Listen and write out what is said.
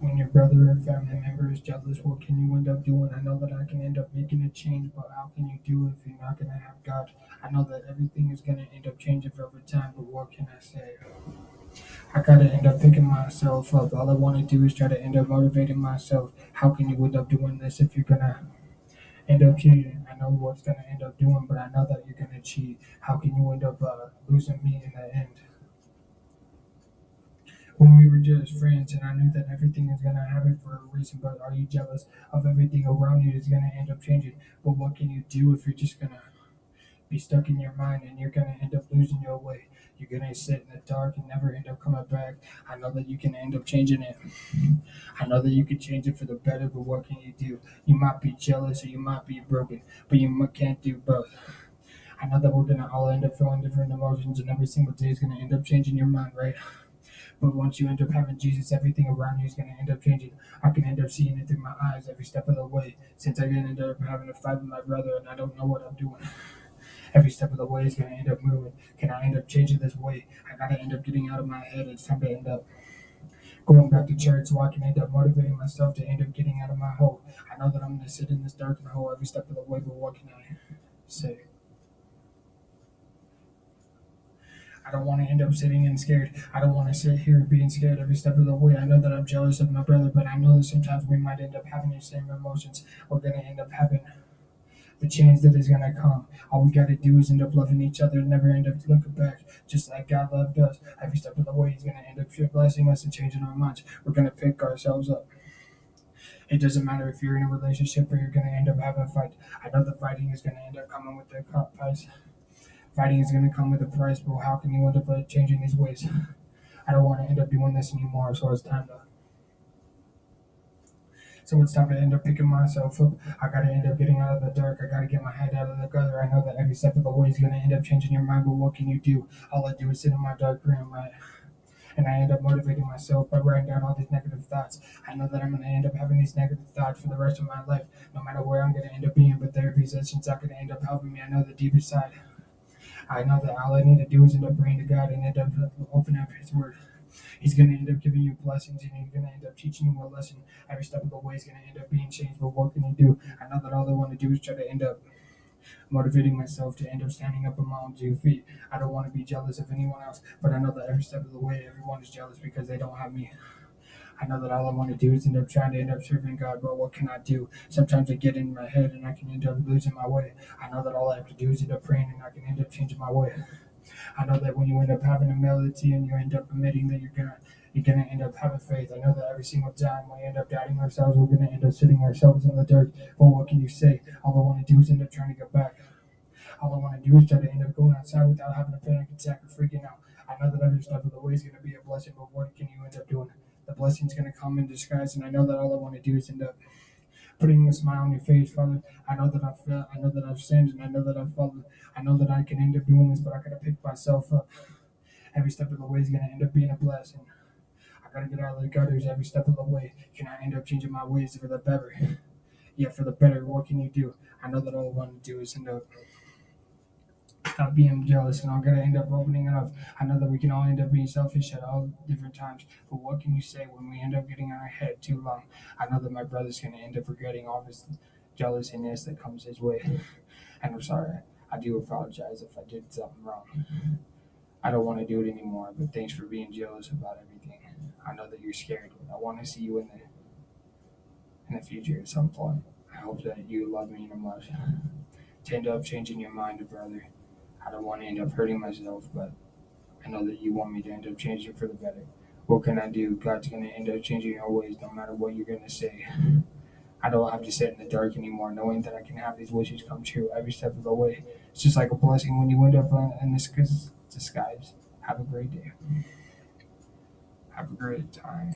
When your brother or family member is jealous, what can you end up doing? I know that I can end up making a change, but how can you do it if you're not going to have God? I know that everything is going to end up changing over time, but what can I say? I gotta end up picking myself up. All I want to do is try to end up motivating myself. How can you end up doing this if you're gonna end up cheating? I know what's gonna end up doing, but I know that you're gonna cheat. How can you end up losing me in the end? When we were just friends, and I knew that everything is gonna happen for a reason, but are you jealous of everything around you that's gonna end up changing? But what can you do if you're just gonna be stuck in your mind and you're gonna end up losing your way? You're gonna sit in the dark and never end up coming back. I know that you can end up changing it. I know that you can change it for the better, but what can you do? You might be jealous or you might be broken, but can't do both. I know that we're gonna all end up feeling different emotions, and every single day is gonna end up changing your mind, right? But once you end up having Jesus, everything around you is gonna end up changing. I can end up seeing it through my eyes every step of the way. Since I end up having a fight with my brother and I don't know what I'm doing, every step of the way is gonna end up moving. Can I end up changing this way? I gotta end up getting out of my head. It's time to end up going back to church so I can end up motivating myself to end up getting out of my hole. I know that I'm going to sit in this darkened hole every step of the way, but what can I say? I don't want to end up sitting and scared. I don't want to sit here being scared every step of the way. I know that I'm jealous of my brother, but I know that sometimes we might end up having the same emotions. We're going to end up having the change that is going to come. All we got to do is end up loving each other and never end up looking back, just like God loved us. Every step of the way, He's going to end up blessing us and changing our minds. We're going to pick ourselves up. It doesn't matter if you're in a relationship or you're going to end up having a fight. I know the fighting is going to end up coming with the price. Fighting is going to come with a price, but how can you end up changing these ways? I don't want to end up doing this anymore, so it's time to. So it's time to end up picking myself up. I gotta end up getting out of the dark. I gotta get my head out of the gutter. I know that every step of the way is gonna end up changing your mind, but what can you do? All I do is sit in my dark room, right? And I end up motivating myself by writing down all these negative thoughts. I know that I'm going to end up having these negative thoughts for the rest of my life, no matter where I'm going to end up being. But therapy sessions are going to end up helping me. I know the deeper side. I know that all I need to do is end up praying to God and end up opening up His Word. He's going to end up giving you blessings and He's going to end up teaching you a lesson. Every step of the way is going to end up being changed. But what can you do? I know that all I want to do is try to end up motivating myself to end up standing up on my own 2 feet. I don't want to be jealous of anyone else, but I know that every step of the way, everyone is jealous because they don't have me. I know that all I want to do is end up trying to end up serving God, but what can I do? Sometimes I get in my head and I can end up losing my way. I know that all I have to do is end up praying and I can end up changing my way. I know that when you end up having humility and you end up admitting that you're gonna end up having faith. I know that every single time we end up doubting ourselves, we're gonna end up sitting ourselves in the dirt. But what can you say? All I want to do is end up trying to get back. All I want to do is try to end up going outside without having a panic attack or freaking out. I know that every step of the way is going to be a blessing, but what can you end up doing? The blessing's going to come in disguise, and I know that all I want to do is end up putting a smile on your face, Father. I know that I've failed, I know that I've sinned, and I know that I've fallen. I know that I can end up doing this, but I gotta pick myself up. Every step of the way is gonna end up being a blessing. I gotta get out of the gutters every step of the way. Can I end up changing my ways for the better? Yeah, for the better. What can you do? I know that all I want to do is end up stop being jealous and I'm gonna end up opening it up. I know that we can all end up being selfish at all different times, but what can you say when we end up getting in our head too long? I know that my brother's gonna end up regretting all this jealousiness that comes his way. And I'm sorry. I do apologize if I did something wrong. I don't want to do it anymore, but thanks for being jealous about everything. I know that you're scared, but I want to see you in the future at some point. I hope that you love me enough to end up changing your mind, brother. I don't want to end up hurting myself, but I know that you want me to end up changing for the better. What can I do? God's going to end up changing your ways no matter what you're going to say. I don't have to sit in the dark anymore, knowing that I can have these wishes come true every step of the way. It's just like a blessing when you end up in this disguise. Have a great day. Have a great time.